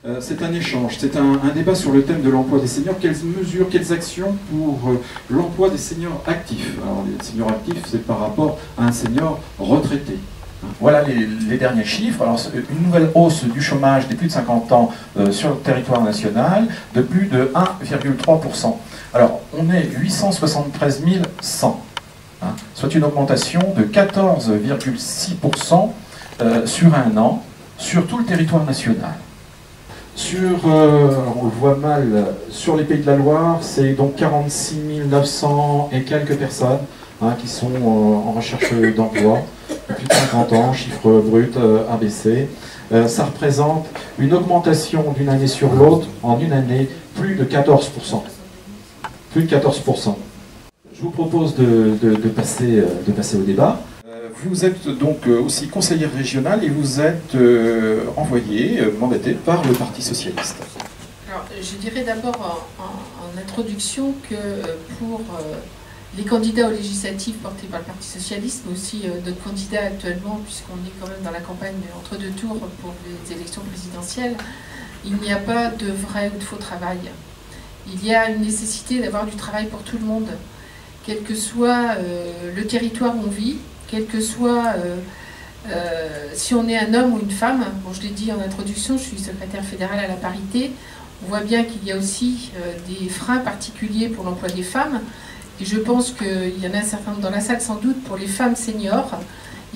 C'est un échange, c'est un débat sur le thème de l'emploi des seniors. Quelles mesures, quelles actions pour l'emploi des seniors actifs? Alors les seniors actifs, c'est par rapport à un senior retraité. Voilà les derniers chiffres. Alors, une nouvelle hausse du chômage des plus de 50 ans sur le territoire national de plus de 1,3%. Alors, on est 873 100, soit une augmentation de 14,6% sur un an sur tout le territoire national. On le voit mal, sur les Pays de la Loire, c'est donc 46 900 et quelques personnes qui sont en recherche d'emploi depuis 50 ans, chiffre brut ABC. Ça représente une augmentation d'une année sur l'autre, en une année, plus de 14%. Plus de 14%. Je vous propose de passer au débat. Vous êtes donc aussi conseillère régionale et vous êtes mandatée par le Parti Socialiste. Alors, je dirais d'abord en introduction que pour les candidats aux législatives portés par le Parti Socialiste, mais aussi d'autres candidats actuellement, puisqu'on est quand même dans la campagne entre deux tours pour les élections présidentielles, il n'y a pas de vrai ou de faux travail. Il y a une nécessité d'avoir du travail pour tout le monde, quel que soit le territoire où on vit, quel que soit si on est un homme ou une femme. Bon, je l'ai dit en introduction, je suis secrétaire fédérale à la parité. On voit bien qu'il y a aussi des freins particuliers pour l'emploi des femmes. Et je pense qu'il y en a un certain nombre dans la salle, sans doute, pour les femmes seniors.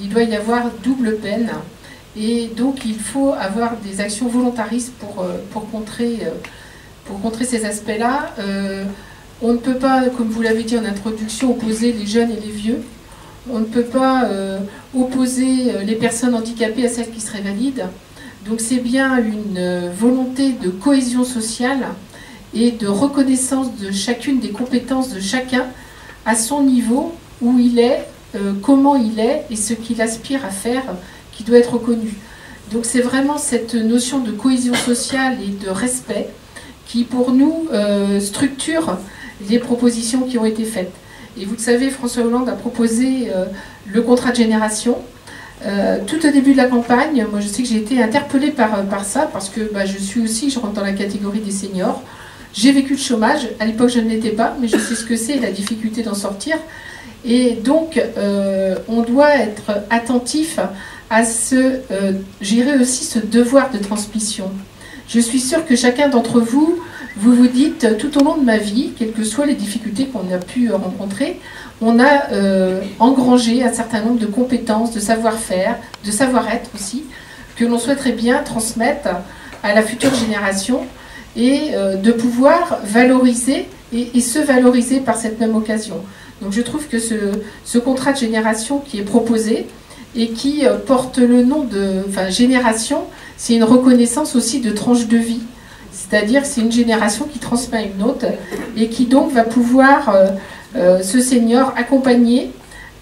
Il doit y avoir double peine. Et donc, il faut avoir des actions volontaristes pour contrer ces aspects-là. On ne peut pas, comme vous l'avez dit en introduction, opposer les jeunes et les vieux. On ne peut pas opposer les personnes handicapées à celles qui seraient valides. Donc c'est bien une volonté de cohésion sociale et de reconnaissance de chacune des compétences de chacun à son niveau, où il est, comment il est et ce qu'il aspire à faire qui doit être reconnu. Donc c'est vraiment cette notion de cohésion sociale et de respect qui pour nous structure les propositions qui ont été faites. Et vous le savez, François Hollande a proposé le contrat de génération. Tout au début de la campagne, moi je sais que j'ai été interpellée par ça, parce que je rentre dans la catégorie des seniors. J'ai vécu le chômage, à l'époque je ne l'étais pas, mais je sais ce que c'est, la difficulté d'en sortir. Et donc, on doit être attentif à gérer aussi ce devoir de transmission. Je suis sûre que chacun d'entre vous, vous dites, tout au long de ma vie, quelles que soient les difficultés qu'on a pu rencontrer, on a engrangé un certain nombre de compétences, de savoir-faire, de savoir-être aussi, que l'on souhaiterait bien transmettre à la future génération et de pouvoir valoriser et se valoriser par cette même occasion. Donc je trouve que ce contrat de génération qui est proposé et qui porte le nom de génération, c'est une reconnaissance aussi de tranche de vie. C'est-à-dire que c'est une génération qui transmet à une autre et qui donc va pouvoir, ce senior, accompagner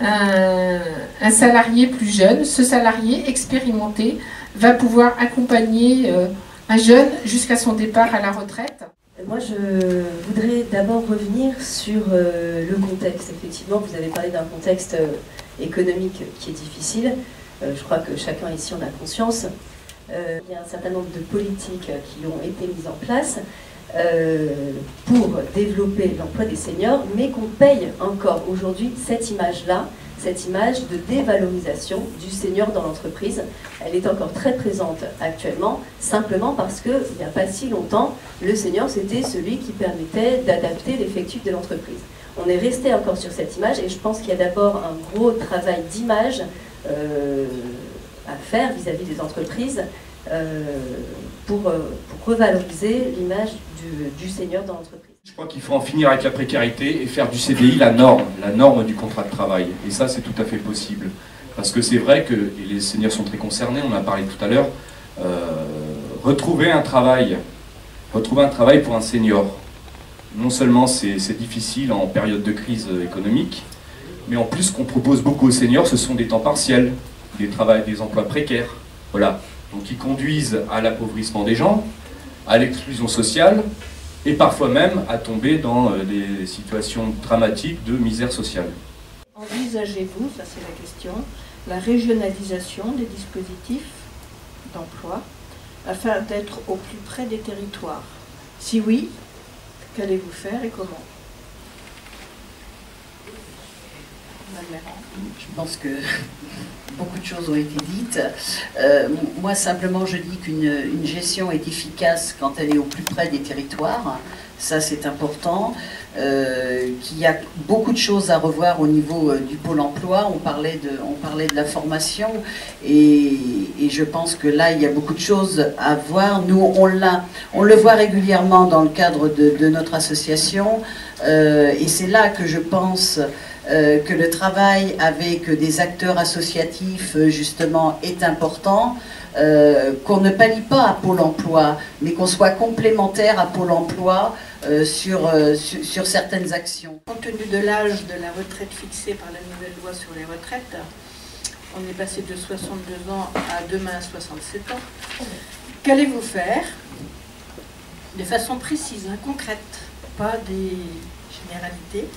un salarié plus jeune. Ce salarié expérimenté va pouvoir accompagner un jeune jusqu'à son départ à la retraite. Moi, je voudrais d'abord revenir sur le contexte. Effectivement, vous avez parlé d'un contexte économique qui est difficile. Je crois que chacun ici en a conscience. Il y a un certain nombre de politiques qui ont été mises en place pour développer l'emploi des seniors, mais qu'on paye encore aujourd'hui cette image-là, cette image de dévalorisation du senior dans l'entreprise. Elle est encore très présente actuellement, simplement parce qu'il n'y a pas si longtemps, le senior c'était celui qui permettait d'adapter l'effectif de l'entreprise. On est resté encore sur cette image et je pense qu'il y a d'abord un gros travail d'image à faire vis-à-vis des entreprises pour revaloriser l'image du senior dans l'entreprise. Je crois qu'il faut en finir avec la précarité et faire du CDI la norme du contrat de travail. Et ça, c'est tout à fait possible. Parce que c'est vrai que, et les seniors sont très concernés, on en a parlé tout à l'heure, retrouver un travail pour un senior, non seulement c'est difficile en période de crise économique, mais en plus ce qu'on propose beaucoup aux seniors, ce sont des temps partiels, des emplois précaires, voilà, donc qui conduisent à l'appauvrissement des gens, à l'exclusion sociale, et parfois même à tomber dans des situations dramatiques de misère sociale. Envisagez-vous, ça c'est la question, la régionalisation des dispositifs d'emploi afin d'être au plus près des territoires? Si oui, qu'allez-vous faire et comment? Je pense que beaucoup de choses ont été dites. Moi, simplement, je dis qu'une gestion est efficace quand elle est au plus près des territoires. Ça, c'est important. Qu'il y a beaucoup de choses à revoir au niveau du pôle emploi. On parlait de la formation et je pense que là, il y a beaucoup de choses à voir. Nous, on le voit régulièrement dans le cadre de notre association et c'est là que je pense que le travail avec des acteurs associatifs, justement, est important, qu'on ne pallie pas à Pôle emploi, mais qu'on soit complémentaire à Pôle emploi sur certaines actions. Compte tenu de l'âge de la retraite fixée par la nouvelle loi sur les retraites, on est passé de 62 ans à demain 67 ans. Qu'allez-vous faire de façon précise, concrète, pas des généralités,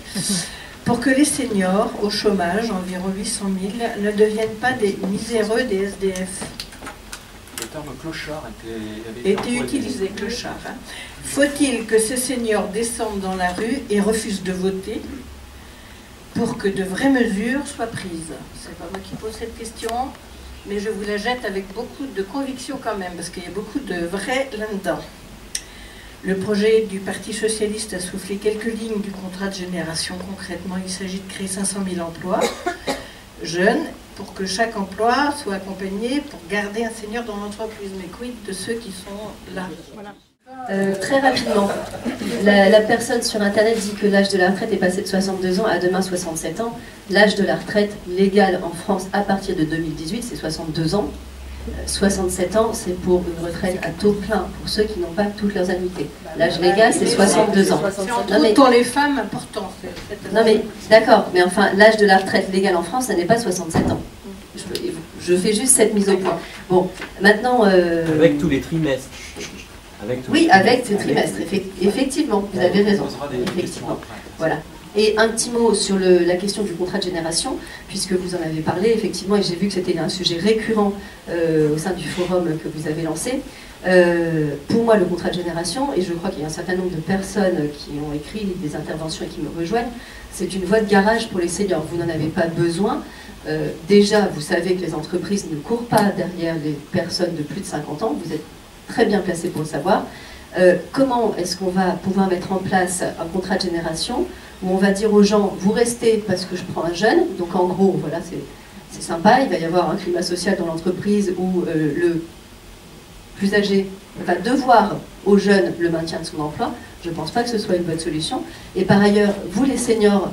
pour que les seniors au chômage, environ 800 000, ne deviennent pas des miséreux des SDF? Le terme clochard avait été utilisé, clochard. Hein. Faut-il que ces seniors descendent dans la rue et refusent de voter pour que de vraies mesures soient prises? C'est pas moi qui pose cette question, mais je vous la jette avec beaucoup de conviction quand même, parce qu'il y a beaucoup de vrai là-dedans. Le projet du Parti socialiste a soufflé quelques lignes du contrat de génération. Concrètement, il s'agit de créer 500 000 emplois jeunes pour que chaque emploi soit accompagné pour garder un senior dans l'entreprise. Mais quid de ceux qui sont là? Voilà. Très rapidement, la personne sur Internet dit que l'âge de la retraite est passé de 62 ans à demain 67 ans. L'âge de la retraite légale en France à partir de 2018, c'est 62 ans. 67 ans, c'est pour une retraite à taux plein, pour ceux qui n'ont pas toutes leurs annuités. L'âge légal, c'est 62 ans. C'est pour les femmes important. Non mais, d'accord, mais enfin, l'âge de la retraite légale en France, ça n'est pas 67 ans. Je fais juste cette mise au point. Bon, maintenant... Avec tous les trimestres. Oui, avec ces trimestres, effectivement, vous avez raison. Effectivement. Voilà. Et un petit mot sur la question du contrat de génération, puisque vous en avez parlé, effectivement, et j'ai vu que c'était un sujet récurrent au sein du forum que vous avez lancé. Pour moi, le contrat de génération, et je crois qu'il y a un certain nombre de personnes qui ont écrit des interventions et qui me rejoignent, c'est une voie de garage pour les seniors. Vous n'en avez pas besoin. Déjà, vous savez que les entreprises ne courent pas derrière les personnes de plus de 50 ans. Vous êtes très bien placé pour le savoir. Comment est-ce qu'on va pouvoir mettre en place un contrat de génération où on va dire aux gens, vous restez parce que je prends un jeune, donc en gros, voilà, c'est sympa, il va y avoir un climat social dans l'entreprise où le plus âgé va devoir aux jeunes le maintien de son emploi. Je ne pense pas que ce soit une bonne solution. Et par ailleurs, vous les seniors,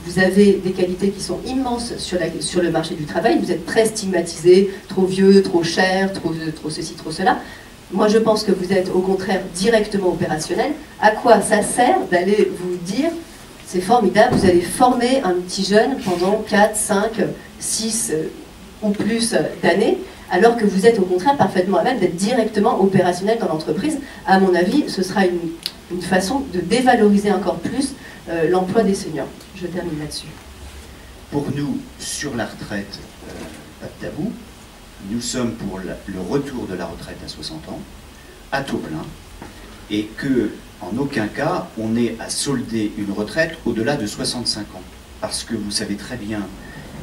vous avez des qualités qui sont immenses sur le marché du travail, vous êtes très stigmatisés, trop vieux, trop cher, trop ceci, trop cela. Moi, je pense que vous êtes au contraire directement opérationnel. À quoi ça sert d'aller vous dire, c'est formidable, vous allez former un petit jeune pendant 4, 5, 6 ou plus d'années, alors que vous êtes au contraire parfaitement à même d'être directement opérationnel dans l'entreprise. À mon avis, ce sera une façon de dévaloriser encore plus l'emploi des seniors. Je termine là-dessus. Pour nous, sur la retraite, pas de tabou. Nous sommes pour le retour de la retraite à 60 ans, à taux plein, et que, en aucun cas, on ait à solder une retraite au-delà de 65 ans. Parce que vous savez très bien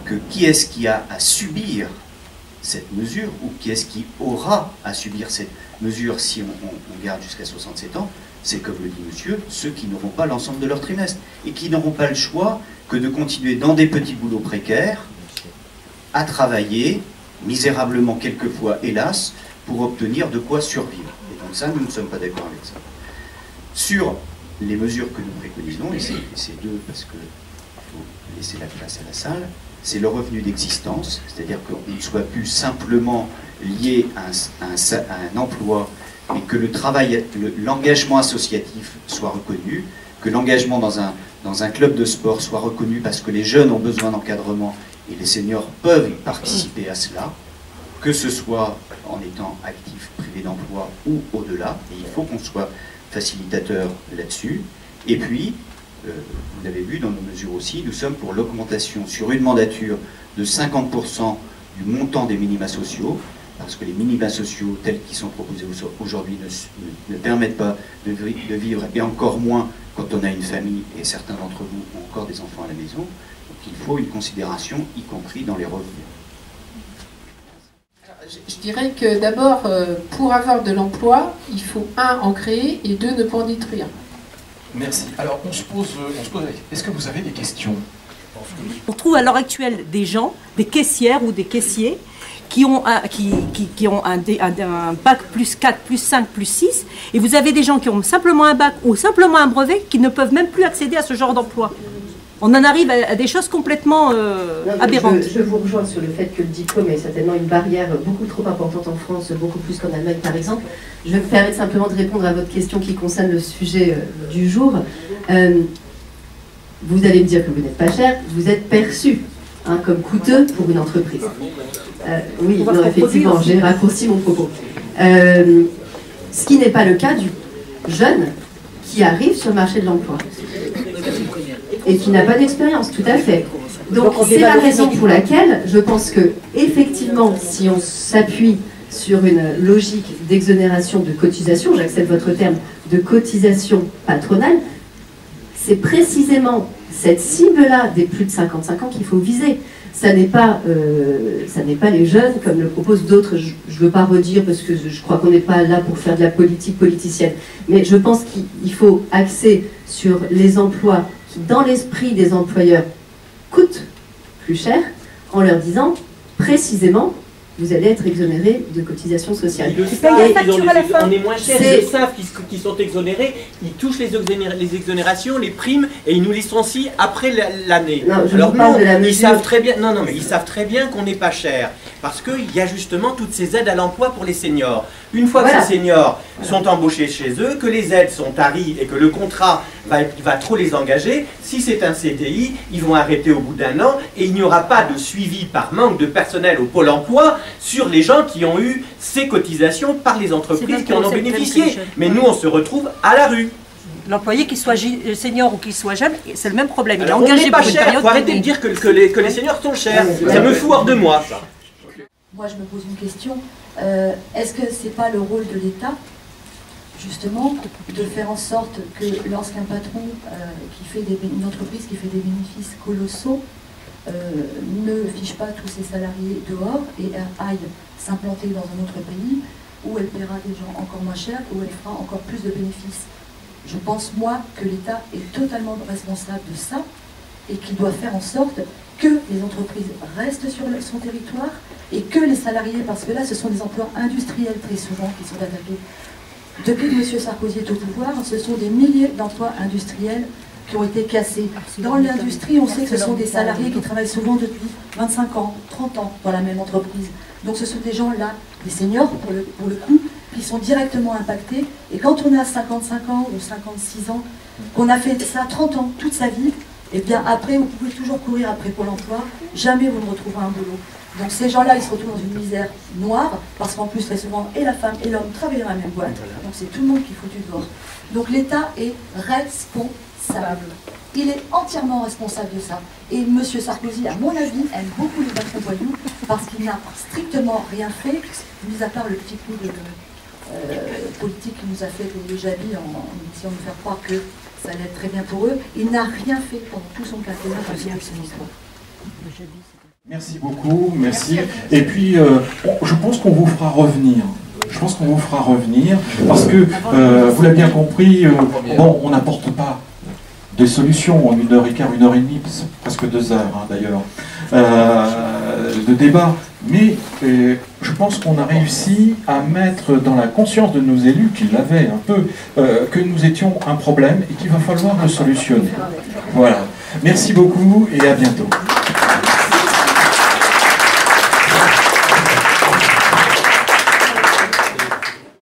que qui est-ce qui a à subir cette mesure, ou qui est-ce qui aura à subir cette mesure si on garde jusqu'à 67 ans, c'est comme le dit monsieur, ceux qui n'auront pas l'ensemble de leur trimestre, et qui n'auront pas le choix que de continuer dans des petits boulots précaires, à travailler, misérablement quelquefois, hélas, pour obtenir de quoi survivre. Et donc ça, nous ne sommes pas d'accord avec ça. Sur les mesures que nous préconisons, et c'est deux parce qu'il faut laisser la place à la salle, c'est le revenu d'existence, c'est-à-dire qu'on ne soit plus simplement lié à un emploi, mais que le travail, l'engagement associatif soit reconnu, que l'engagement dans un club de sport soit reconnu parce que les jeunes ont besoin d'encadrement et les seniors peuvent y participer à cela, que ce soit en étant actifs privés d'emploi ou au-delà, et il faut qu'on soit facilitateur là-dessus. Et puis, vous l'avez vu dans nos mesures aussi, nous sommes pour l'augmentation sur une mandature de 50% du montant des minima sociaux, parce que les minima sociaux tels qu'ils sont proposés aujourd'hui ne permettent pas de vivre, et encore moins quand on a une famille, et certains d'entre vous ont encore des enfants à la maison. Donc il faut une considération, y compris dans les revenus. Je dirais que d'abord, pour avoir de l'emploi, il faut en créer et ne pas en détruire. Merci. Alors on se pose est-ce que vous avez des questions? On trouve à l'heure actuelle des gens, des caissières ou des caissiers, qui ont un bac plus 4, plus 5, plus 6, et vous avez des gens qui ont simplement un bac ou simplement un brevet qui ne peuvent même plus accéder à ce genre d'emploi. On en arrive à des choses complètement aberrantes. Je vous rejoins sur le fait que le diplôme est certainement une barrière beaucoup trop importante en France, beaucoup plus qu'en Allemagne par exemple. Je vais me permettre simplement de répondre à votre question qui concerne le sujet du jour. Vous allez me dire que vous n'êtes pas cher, vous êtes perçu comme coûteux pour une entreprise. Oui, non, effectivement, j'ai raccourci mon propos. Ce qui n'est pas le cas du jeune qui arrive sur le marché de l'emploi et qui n'a pas d'expérience, tout à fait. Donc c'est la raison pour laquelle je pense que, effectivement, si on s'appuie sur une logique d'exonération de cotisation, j'accepte votre terme, de cotisation patronale, c'est précisément cette cible-là des plus de 55 ans qu'il faut viser. Ça n'est pas les jeunes, comme le proposent d'autres. Je ne veux pas redire, parce que je crois qu'on n'est pas là pour faire de la politique politicienne. Mais je pense qu'il faut axer sur les emplois qui, dans l'esprit des employeurs, coûtent plus cher, en leur disant précisément, vous allez être exonéré de cotisations sociales. Ils le savent, on est moins cher, ils le savent qu'ils sont exonérés, ils touchent les exonérations, les primes, et ils nous licencient après l'année. Alors non, ils savent très bien, mais ils savent très bien qu'on n'est pas cher, parce qu'il y a justement toutes ces aides à l'emploi pour les seniors. Une fois que ces seniors sont embauchés chez eux, que les aides sont taries et que le contrat va trop les engager, si c'est un CDI, ils vont arrêter au bout d'un an et il n'y aura pas de suivi par manque de personnel au Pôle emploi sur les gens qui ont eu ces cotisations par les entreprises qui en ont bénéficié. Mais nous, on se retrouve à la rue. L'employé, qu'il soit senior ou qu'il soit jeune, c'est le même problème. Alors, il est engagé pour une période. Il faut arrêter de dire que les seniors sont chers. Ça me fout hors de moi, ça. Moi, je me pose une question. Est-ce que ce n'est pas le rôle de l'État, justement, de faire en sorte que lorsqu'un patron une entreprise qui fait des bénéfices colossaux ne fiche pas tous ses salariés dehors et aille s'implanter dans un autre pays où elle paiera des gens encore moins chers, où elle fera encore plus de bénéfices? Je pense, moi, que l'État est totalement responsable de ça et qu'il doit faire en sorte que les entreprises restent sur son territoire et que les salariés, parce que là ce sont des emplois industriels très souvent qui sont attaqués. Depuis que M. Sarkozy est au pouvoir, ce sont des milliers d'emplois industriels qui ont été cassés. Dans l'industrie, on sait que ce sont des salariés qui travaillent souvent depuis 25 ans, 30 ans dans la même entreprise. Donc ce sont des gens là, des seniors pour le coup, qui sont directement impactés. Et quand on a 55 ans ou 56 ans, qu'on a fait ça 30 ans, toute sa vie, et bien après, vous pouvez toujours courir après Pôle emploi, jamais vous ne retrouverez un boulot. Donc ces gens-là, ils se retrouvent dans une misère noire, parce qu'en plus, très souvent, et la femme et l'homme travaillent dans la même boîte. Donc c'est tout le monde qui est foutu dehors. Donc l'État est responsable. Il est entièrement responsable de ça. Et M. Sarkozy, à mon avis, aime beaucoup les patrons voyous, parce qu'il n'a strictement rien fait, mis à part le petit coup de politique qu'il nous a fait payer Jabi en essayant de nous faire croire que ça allait être très bien pour eux. Il n'a rien fait pendant tout son quinquennat pour bien son histoire. Merci beaucoup, merci. Et puis, je pense qu'on vous fera revenir. Je pense qu'on vous fera revenir, parce que, vous l'avez bien compris, bon, on n'apporte pas des solutions en 1h15, 1h30, presque 2 heures d'ailleurs, de débat. Mais je pense qu'on a réussi à mettre dans la conscience de nos élus, qui l'avaient un peu, que nous étions un problème et qu'il va falloir le solutionner. Voilà. Merci beaucoup et à bientôt.